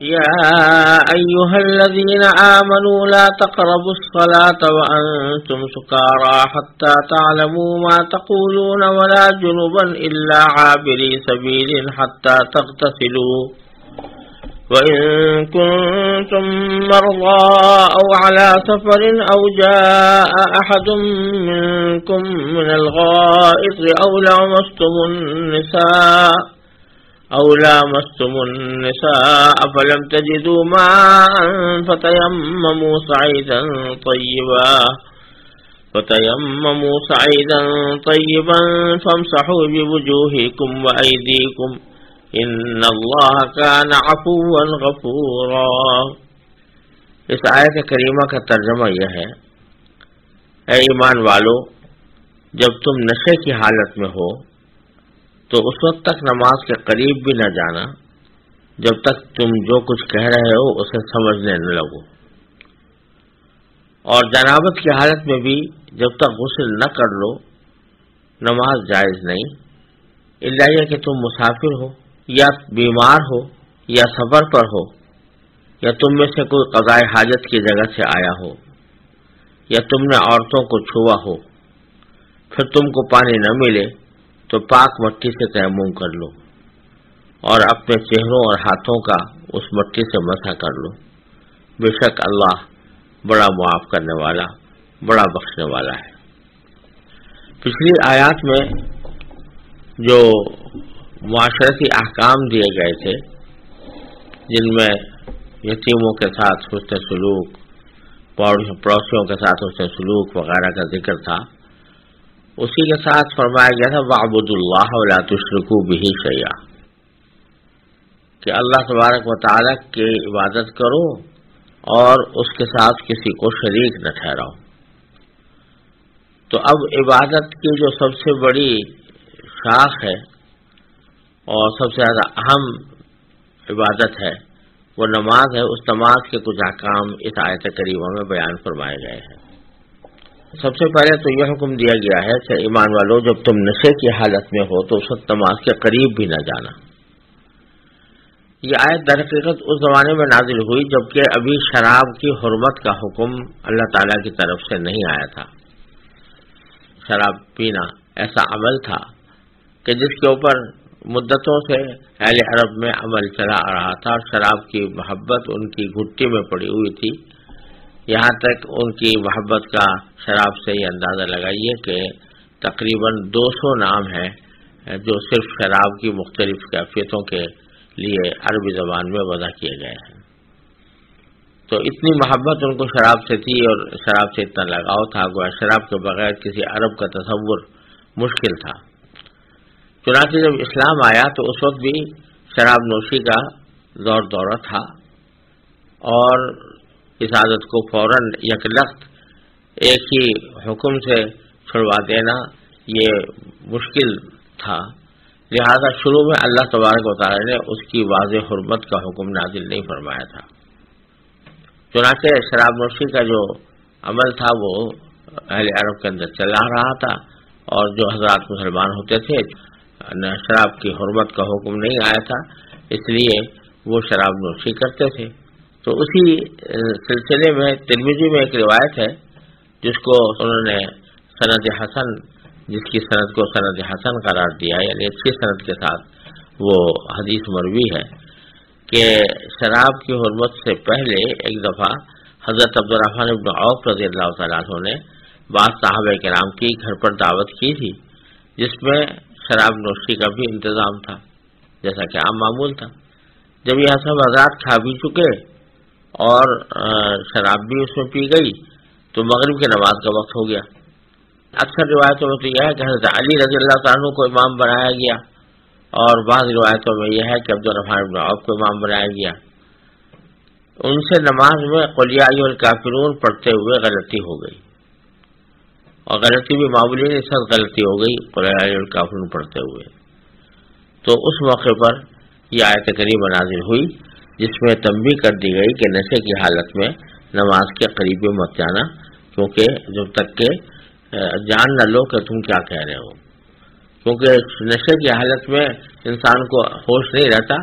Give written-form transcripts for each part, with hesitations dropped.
يا أيها الذين آمنوا لا تقربوا الصلاة وأنتم سكارى حتى تعلموا ما تقولون ولا جنبا إلا عابري سبيل حتى تغتسلوا وإن كنتم مرضى أو على سفر أو جاء أحد منكم من الغائط أو لامستم النساء فلم تجدوا ماء فتيمموا صعيدا فامسحوا بوجوهكم وأيديكم ان اللہ کان عفوا غفورا۔ اس آیت کریمہ کا ترجمہ یہ ہے، اے ایمان والو، جب تم نشے کی حالت میں ہو تو اس وقت تک نماز کے قریب بھی نہ جانا جب تک تم جو کچھ کہہ رہے ہو اسے سمجھنے نہ لگو، اور جنابت کی حالت میں بھی جب تک غسل نہ کر لو نماز جائز نہیں، الا یہ کہ تم مسافر ہو یا بیمار ہو یا سفر پر ہو یا تم میں سے کوئی قضائے حاجت کی جگہ سے آیا ہو یا تم نے عورتوں کو چھوا ہو، پھر تم کو پانی نہ ملے تو پاک مٹی سے تیمم کر لو اور اپنے چہروں اور ہاتھوں کا اس مٹی سے مسح کر لو، بے شک اللہ بڑا معاف کرنے والا بڑا بخشنے والا ہے۔ پچھلی آیات میں جو معاشرتی احکام دیے گئے تھے جن میں یتیموں کے ساتھ حسن سلوک، پڑوسیوں کے ساتھ حسن سلوک وغیرہ کا ذکر تھا، اسی کے ساتھ فرمایا گیا تھا وَاعْبُدُوا اللَّهَ وَلَا تُشْرِكُوا بِهِ شَيْئًا، کہ اللہ تبارک و تعالیٰ کی عبادت کرو اور اس کے ساتھ کسی کو شریک نہ ٹھہراؤ۔ تو اب عبادت کی جو سب سے بڑی شاخ ہے اور سب سے زیادہ اہم عبادت ہے وہ نماز ہے، اس نماز کے کچھ احکام اس آیت کریمہ میں بیان فرمائے گئے ہیں۔ سب سے پہلے تو یہ حکم دیا گیا ہے کہ ایمان والو جب تم نشے کی حالت میں ہو تو اس وقت نماز کے قریب بھی نہ جانا۔ یہ آیت در حقیقت اس زمانے میں نازل ہوئی جبکہ ابھی شراب کی حرمت کا حکم اللہ تعالیٰ کی طرف سے نہیں آیا تھا۔ شراب پینا ایسا عمل تھا کہ جس کے اوپر مدتوں سے اہل عرب میں عمل چلا آ رہا تھا، اور شراب کی محبت ان کی گھٹی میں پڑی ہوئی تھی، یہاں تک ان کی محبت کا شراب سے یہ اندازہ لگائیے کہ تقریباً 200 نام ہیں جو صرف شراب کی مختلف کیفیتوں کے لیے عربی زبان میں وضع کیے گئے ہیں۔ تو اتنی محبت ان کو شراب سے تھی اور شراب سے اتنا لگاؤ تھا گویا شراب کے بغیر کسی عرب کا تصور مشکل تھا۔ چنانچہ جب اسلام آیا تو اس وقت بھی شراب نوشی کا دور دورہ تھا، اور اس عادت کو فوراً یکلخت ایک ہی حکم سے چھڑوا دینا یہ مشکل تھا، لہذا شروع میں اللہ تبارک و تعالی نے اس کی واضح حرمت کا حکم نازل نہیں فرمایا تھا۔ چنانچہ شراب نوشی کا جو عمل تھا وہ اہل عرب کے اندر چلا رہا تھا، اور جو حضرات مسلمان ہوتے تھے شراب کی حرمت کا حکم نہیں آیا تھا، اس لیے وہ شراب نوشی کرتے تھے۔ تو اسی سلسلے میں ترمذی میں ایک روایت ہے جس کو انہوں نے سند حسن، جس کی سند کو سند حسن قرار دیا، یعنی اچھی سند کے ساتھ وہ حدیث مروی ہے کہ شراب کی حرمت سے پہلے ایک دفعہ حضرت عبدالرحمن بن عوف رضی اللہ تعالیٰ عنہ نے بعض صحابہ کرام کی گھر پر دعوت کی تھی جس میں شراب نوشی کا بھی انتظام تھا جیسا کہ عام معمول تھا۔ جب یہ سب حضرات کھا بھی چکے اور شراب بھی اس میں پی گئی تو مغرب کی نماز کا وقت ہو گیا۔ اکثر روایتوں میں تو یہ ہے کہ حضرت علی رضی اللہ تعالیٰ عنہ کو امام بنایا گیا، اور بعض روایتوں میں یہ ہے کہ عبدالرحمن بن عوف کو امام بنایا گیا۔ ان سے نماز میں قل یا ایھا الکافرون پڑھتے ہوئے غلطی ہو گئی، اور غلطی بھی معمولی نہیں، سخت غلطی ہو گئی قل یا ایھا الکافرون پڑھتے ہوئے۔ تو اس موقع پر یہ آیت کریمہ نازل ہوئی جس میں تنبیہ کر دی گئی کہ نشے کی حالت میں نماز کے قریب مت جانا، کیونکہ جب تک کہ جان نہ لو کہ تم کیا کہہ رہے ہو، کیونکہ نشے کی حالت میں انسان کو ہوش نہیں رہتا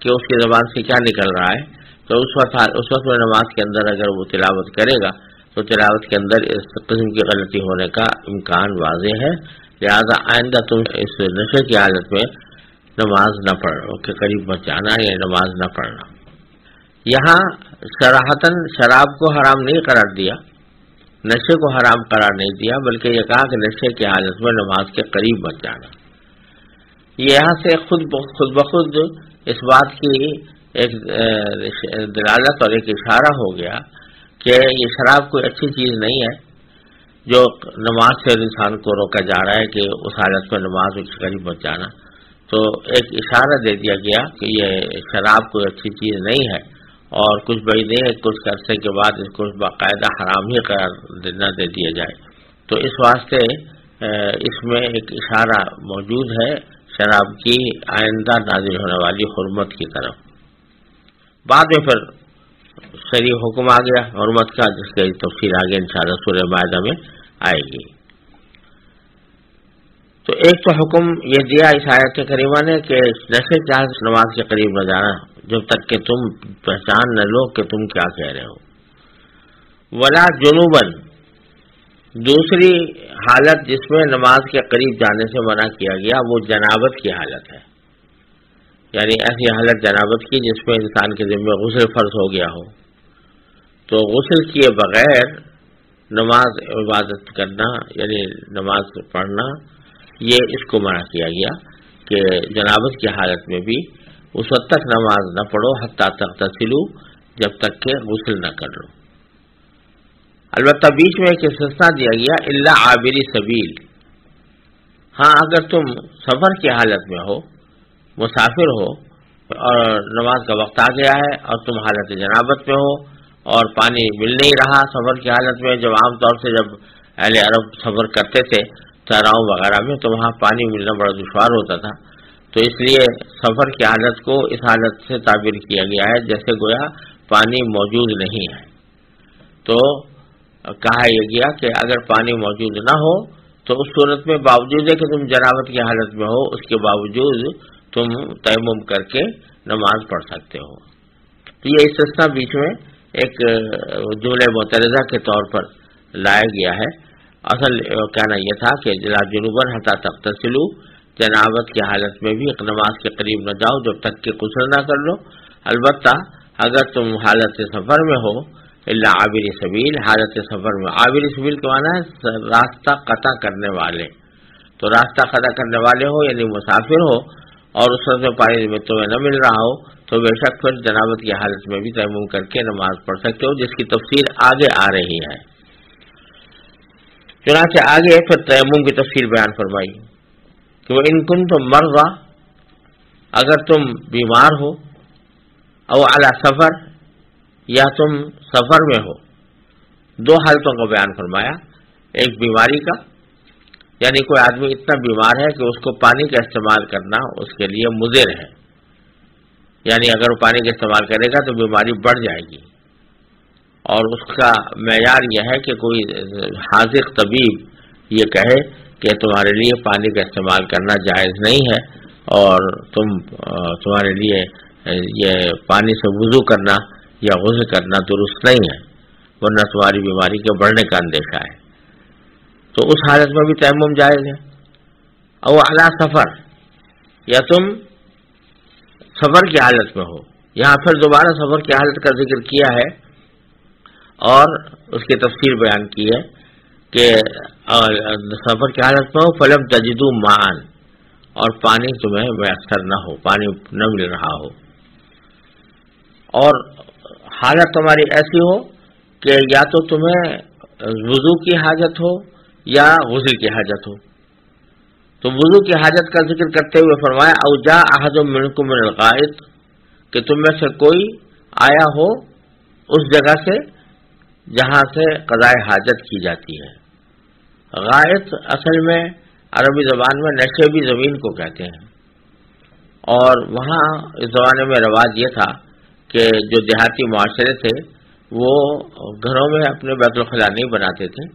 کہ اس کی زبان سے کیا نکل رہا ہے، تو اس وقت میں نماز کے اندر اگر وہ تلاوت کرے گا تو تلاوت کے اندر اس قسم کی غلطی ہونے کا امکان واضح ہے، لہذا آئندہ تم اس نشے کی حالت میں نماز نہ پڑھو کے قریب مت جانا یا نماز نہ پڑھنا۔ یہاں صراحتاً شراب کو حرام نہیں قرار دیا، نشے کو حرام قرار نہیں دیا، بلکہ یہ کہا کہ نشے کی حالت میں نماز کے قریب مت جانا۔ یہاں سے خود بخود اس بات کی ایک دلالت اور ایک اشارہ ہو گیا کہ یہ شراب کوئی اچھی چیز نہیں ہے جو نماز سے انسان کو روکا جا رہا ہے کہ اس حالت میں نماز کے قریب مت جانا۔ تو ایک اشارہ دے دیا گیا کہ یہ شراب کوئی اچھی چیز نہیں ہے اور کچھ بھائی نہیں، کچھ عرصے کے بعد اس کو باقاعدہ حرام ہی قرار نہ دے دیا جائے۔ تو اس واسطے اس میں ایک اشارہ موجود ہے شراب کی آئندہ نازل ہونے والی حرمت کی طرف۔ بعد میں پھر شرعی حکم آ گیا حرمت کا، جس کی تفصیل آگے انشاءاللہ سورہ مائدہ میں آئے گی۔ تو ایک تو حکم یہ دیا اس آیت کریمہ نے کہ نشے کی حالت نماز کے قریب نہ جانا جب تک کہ تم پہچان نہ لو کہ تم کیا کہہ رہے ہو۔ ولا جنوباً، دوسری حالت جس میں نماز کے قریب جانے سے منع کیا گیا وہ جنابت کی حالت ہے، یعنی ایسی حالت جنابت کی جس میں انسان کے ذمہ غسل فرض ہو گیا ہو، تو غسل کیے بغیر نماز عبادت کرنا یعنی نماز پڑھنا یہ اس کو منع کیا گیا کہ جنابت کی حالت میں بھی اس وقت تک نماز نہ پڑھو حتیٰ تغتسلوا، جب تک کہ غسل نہ کر لو۔ البتہ بیچ میں ایک استثناء دیا گیا الا عابری سبیل، ہاں اگر تم سفر کی حالت میں ہو، مسافر ہو اور نماز کا وقت آ گیا ہے اور تم حالت جنابت میں ہو اور پانی مل نہیں رہا سفر کی حالت میں، جب عام طور سے جب اہل عرب سفر کرتے تھے صحراؤں وغیرہ میں تو وہاں پانی ملنا بڑا دشوار ہوتا تھا، تو اس لیے سفر کی حالت کو اس حالت سے تعبیر کیا گیا ہے جیسے گویا پانی موجود نہیں ہے۔ تو کہا یہ گیا کہ اگر پانی موجود نہ ہو تو اس صورت میں باوجود ہے کہ تم جنابت کی حالت میں ہو، اس کے باوجود تم تیمم کر کے نماز پڑھ سکتے ہو۔ تو یہ استثناء بیچ میں ایک جملہ معترضہ کے طور پر لایا گیا ہے۔ اصل کہنا یہ تھا کہ لا جنوباً حتیٰ تغتسلوا، جنابت کی حالت میں بھی نماز کے قریب نہ جاؤ جب تک کہ غسل نہ کر لو، البتہ اگر تم حالت سفر میں ہو الا عابر سبیل، حالت سفر میں عابر سبیل کا معنی ہے راستہ قطع کرنے والے، تو راستہ قطع کرنے والے ہو یعنی مسافر ہو اور اس وقت میں پانی میں تمہیں نہ مل رہا ہو تو بے شک پھر جنابت کی حالت میں بھی تیمم کر کے نماز پڑھ سکتے ہو، جس کی تفصیل آگے آ رہی ہے۔ چنانچہ آگے پھر تیمم کی تفصیل بیان فرمائی کہ وہ ان کنتم مرضی، اگر تم بیمار ہو، او علی سفر، یا تم سفر میں ہو، دو حالتوں کو بیان فرمایا، ایک بیماری کا یعنی کوئی آدمی اتنا بیمار ہے کہ اس کو پانی کا استعمال کرنا اس کے لیے مضر ہے، یعنی اگر وہ پانی کا استعمال کرے گا تو بیماری بڑھ جائے گی، اور اس کا معیار یہ ہے کہ کوئی حاذق طبیب یہ کہے کہ تمہارے لیے پانی کا استعمال کرنا جائز نہیں ہے اور تمہارے لیے یہ پانی سے وضو کرنا یا غسل کرنا درست نہیں ہے، ورنہ تمہاری بیماری کے بڑھنے کا اندیشہ ہے، تو اس حالت میں بھی تیمم جائز ہے۔ او علی سفر، یا تم سفر کی حالت میں ہو، یہاں پھر دوبارہ سفر کی حالت کا ذکر کیا ہے اور اس کی تفصیل بیان کی ہے کہ سفر کی حالت میں ہو فلم تجدوا ماء، اور پانی تمہیں میسر نہ ہو، پانی نہ مل رہا ہو، اور حالت تمہاری ایسی ہو کہ یا تو تمہیں وضو کی حاجت ہو یا غسل کی حاجت ہو، تو وضو کی حاجت کا ذکر کرتے ہوئے فرمایا او جاء احد منکم من الغائط، کہ تم میں سے کوئی آیا ہو اس جگہ سے جہاں سے قضاء حاجت کی جاتی ہے۔ غائط اصل میں عربی زبان میں نشیبی زمین کو کہتے ہیں، اور وہاں اس زمانے میں رواج یہ تھا کہ جو دیہاتی معاشرے تھے وہ گھروں میں اپنے بیت الخلاء نہیں بناتے تھے،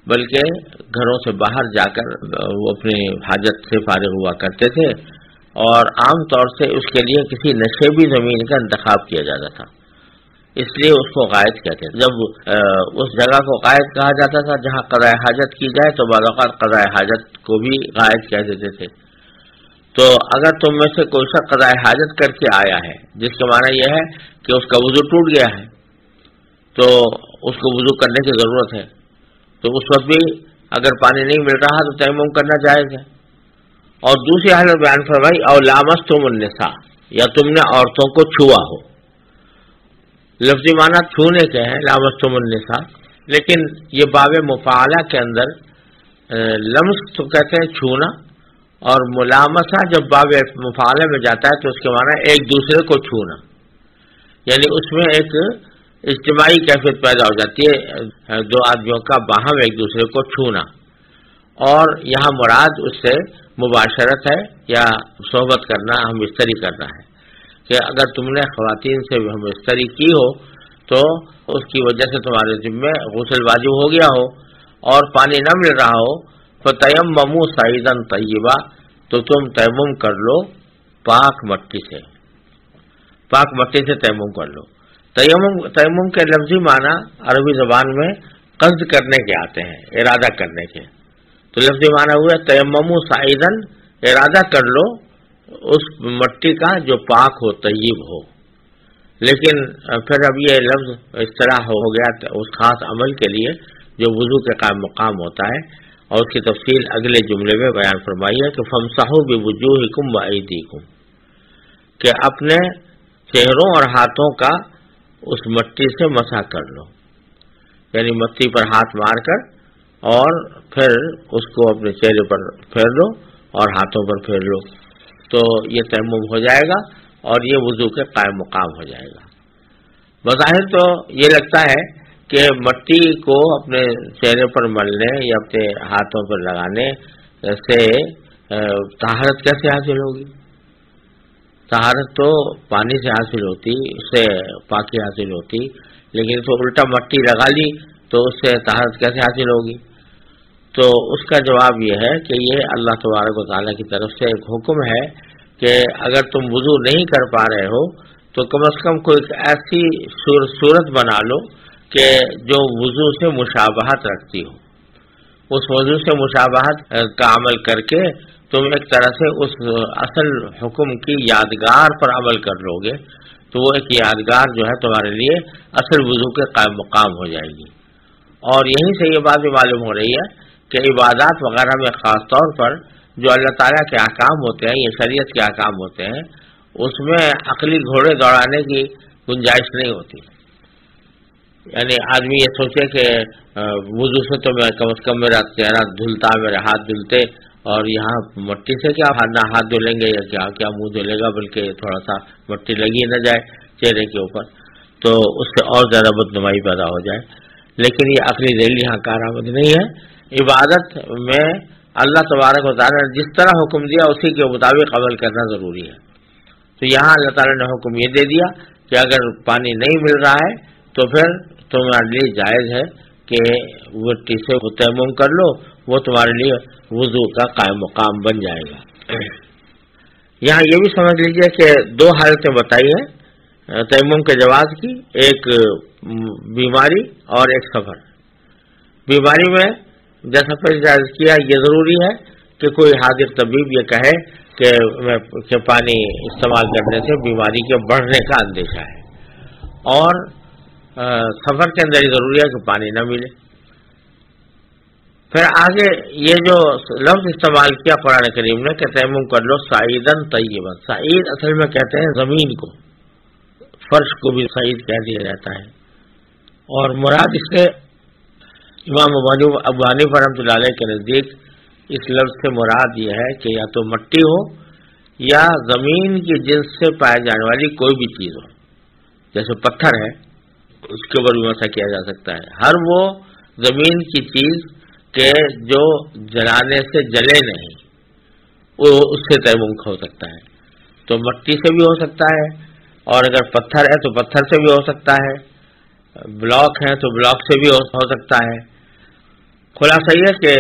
بلکہ گھروں سے باہر جا کر وہ اپنی حاجت سے فارغ ہوا کرتے تھے، اور عام طور سے اس کے لیے کسی نشیبی زمین کا انتخاب کیا جاتا تھا، اس لیے اس کو غائط کہتے ہیں. جب اس جگہ کو غائط کہا جاتا تھا جہاں قضاء حاجت کی جائے تو بعض اوقات قضاء حاجت کو بھی غائط کہہ دیتے تھے. تو اگر تم میں سے کوئی شخص قضاء حاجت کر کے آیا ہے جس کا معنی یہ ہے کہ اس کا وضو ٹوٹ گیا ہے تو اس کو وضو کرنے کی ضرورت ہے، تو اس وقت بھی اگر پانی نہیں مل رہا تو تیمم کرنا جائز ہے. اور دوسری حالت بیان فرمائی او لامستم النساء، یا تم نے عورتوں کو چھوا ہو. لفظی معنی چھونے کے ہیں لامستم النساء، لیکن یہ باب مفاعلہ کے اندر لمس تو کہتے ہیں چھونا، اور ملامسہ جب باب مفاعلہ میں جاتا ہے تو اس کے معنی ایک دوسرے کو چھونا، یعنی اس میں ایک اجتماعی کیفیت پیدا ہو جاتی ہے، دو آدمیوں کا باہم ایک دوسرے کو چھونا. اور یہاں مراد اس سے مباشرت ہے یا صحبت کرنا، ہم بستری کرنا ہے کہ اگر تم نے خواتین سے ہم بستری کی ہو تو اس کی وجہ سے تمہارے ذمے غسل واجب ہو گیا ہو اور پانی نہ مل رہا ہو، فَتَيَمَّمُوا صَعِيدًا طَيِّبًا، تو تم تیمم کر لو پاک مٹی سے، پاک مٹی سے تیمم کر لو. تیمم کے لفظی معنی عربی زبان میں قصد کرنے کے آتے ہیں، ارادہ کرنے کے. تو لفظی معنی ہوا تیمموا صعیداً، ارادہ کر لو اس مٹی کا جو پاک ہو، طیب ہو. لیکن پھر اب یہ لفظ اصطلاح ہو گیا اس خاص عمل کے لیے جو وضو کے قائم مقام ہوتا ہے، اور اس کی تفصیل اگلے جملے میں بیان فرمائی ہے کہ فَامْسَحُوا بِوُجُوهِكُمْ وَأَيْدِيكُمْ، کہ اپنے چہروں اور ہاتھوں کا اس مٹی سے مسح کر لو، یعنی مٹی پر ہاتھ مار کر اور پھر اس کو اپنے چہرے پر پھیر لو اور ہاتھوں پر پھیر لو، تو یہ تیمم ہو جائے گا اور یہ وضو کے قائم مقام ہو جائے گا. بظاہر تو یہ لگتا ہے کہ مٹی کو اپنے چہرے پر ملنے یا اپنے ہاتھوں پر لگانے سے طہارت کیسے حاصل ہوگی؟ طہارت تو پانی سے حاصل ہوتی، اس سے پاکی حاصل ہوتی، لیکن تو الٹا مٹی لگا لی تو اس سے طہارت کیسے حاصل ہوگی؟ تو اس کا جواب یہ ہے کہ یہ اللہ تبارک و تعالیٰ کی طرف سے ایک حکم ہے کہ اگر تم وضو نہیں کر پا رہے ہو تو کم از کم کوئی ایسی صورت بنا لو کہ جو وضو سے مشابہت رکھتی ہو. اس وضو سے مشابہت کا عمل کر کے تم ایک طرح سے اس اصل حکم کی یادگار پر عمل کر لو گے، تو وہ ایک یادگار جو ہے تمہارے لیے اصل وضو کے قائم مقام ہو جائے گی. اور یہیں سے یہ بات بھی معلوم ہو رہی ہے کہ عبادات وغیرہ میں خاص طور پر جو اللہ تعالیٰ کے احکام ہوتے ہیں، یہ شریعت کے احکام ہوتے ہیں، اس میں عقلی گھوڑے دوڑانے کی گنجائش نہیں ہوتی. یعنی آدمی یہ سوچے کہ وضو سے تو میں کم از کم میرا چہرہ دھلتا، میرے ہاتھ دھلتے، اور یہاں مٹی سے کیا نہ ہاتھ دھلیں گے یا کیا منہ دھلے گا، بلکہ تھوڑا سا مٹی لگی نہ جائے چہرے کے اوپر تو اس سے اور زیادہ بدنمائی پیدا ہو جائے. لیکن یہ عقلی ذیلی یہاں کارآمد نہیں ہے. عبادت میں اللہ تبارک و تعالیٰ نے جس طرح حکم دیا اسی کے مطابق عمل کرنا ضروری ہے. تو یہاں اللہ تعالیٰ نے حکم یہ دے دیا کہ اگر پانی نہیں مل رہا ہے تو پھر تمہارے لیے جائز ہے کہ مٹی سے تیمم کر لو، وہ تمہارے لیے وضو کا قائم مقام بن جائے گا. یہاں یہ بھی سمجھ لیجئے کہ دو حالتیں بتائی ہیں تیمم کے جواز کی، ایک بیماری اور ایک سفر. بیماری میں جیسا پہلے کیا یہ ضروری ہے کہ کوئی حاضر طبیب یہ کہے کہ پانی استعمال کرنے سے بیماری کے بڑھنے کا اندیشہ ہے، اور سفر کے اندر یہ ضروری ہے کہ پانی نہ ملے. پھر آگے یہ جو لفظ استعمال کیا قرآن کریم نے کہ تیمم کر لو صعیداً طیبا. صعید اصل میں کہتے ہیں زمین کو، فرش کو بھی صعید کہہ دیا جاتا ہے. اور مراد اس سے امام ابو حنیفہ رحمۃ اللہ علیہ کے نزدیک اس لفظ سے مراد یہ ہے کہ یا تو مٹی ہو یا زمین کی جنس سے پائے جانے والی کوئی بھی چیز ہو. جیسے پتھر ہے اس کے اوپر بھی مسح کیا جا سکتا ہے. ہر وہ زمین کی چیز کہ جو جلانے سے جلے نہیں وہ اس سے تیمم ہو سکتا ہے. تو مٹی سے بھی ہو سکتا ہے، اور اگر پتھر ہے تو پتھر سے بھی ہو سکتا ہے، بلاک ہے تو بلاک سے بھی ہو سکتا ہے. خلاصہ یہ کہ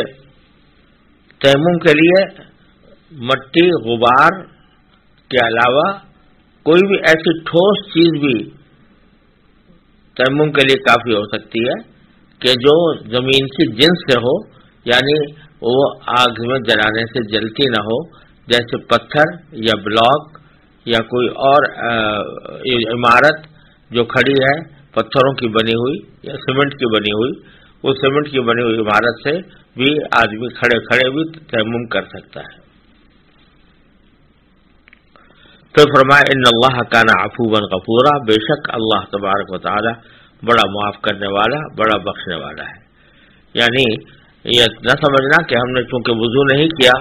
تیمم کے لیے مٹی، غبار کے علاوہ کوئی بھی ایسی ٹھوس چیز بھی تیمم کے لیے کافی ہو سکتی ہے کہ جو زمین سے جنس سے ہو، یعنی وہ آگ میں جلانے سے جلتی نہ ہو، جیسے پتھر یا بلاک یا کوئی اور عمارت جو کھڑی ہے پتھروں کی بنی ہوئی یا سیمنٹ کی بنی ہوئی، وہ سیمنٹ کی بنی ہوئی عمارت سے بھی آدمی کھڑے کھڑے بھی تیمم کر سکتا ہے۔ تو فرمایا ان اللہ کان عفوا غفورا، بے شک اللہ تبارک و تعالی بڑا معاف کرنے والا، بڑا بخشنے والا ہے۔ یعنی یہ نہ سمجھنا کہ ہم نے چونکہ وضو نہیں کیا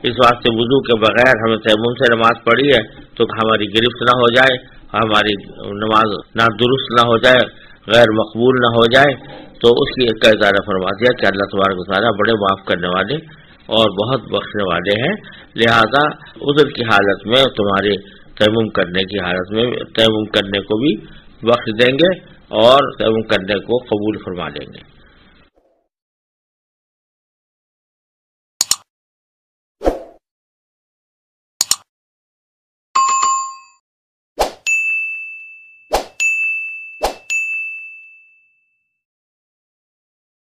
اس واسطے وضو کے بغیر ہمیں تیمم سے نماز پڑھی ہے تو ہماری گرفت نہ ہو جائے، ہماری نماز نہ درست نہ ہو جائے، غیر مقبول نہ ہو جائے، تو اس کی ایک اظہار فرما دیا کہ اللہ تبارک و تعالیٰ بڑے معاف کرنے والے اور بہت بخشنے والے ہیں، لہذا عذر کی حالت میں تمہارے تیمم کرنے کی حالت میں تیمم کرنے کو بھی بخش دیں گے اور تیمم کرنے کو قبول فرما لیں گے۔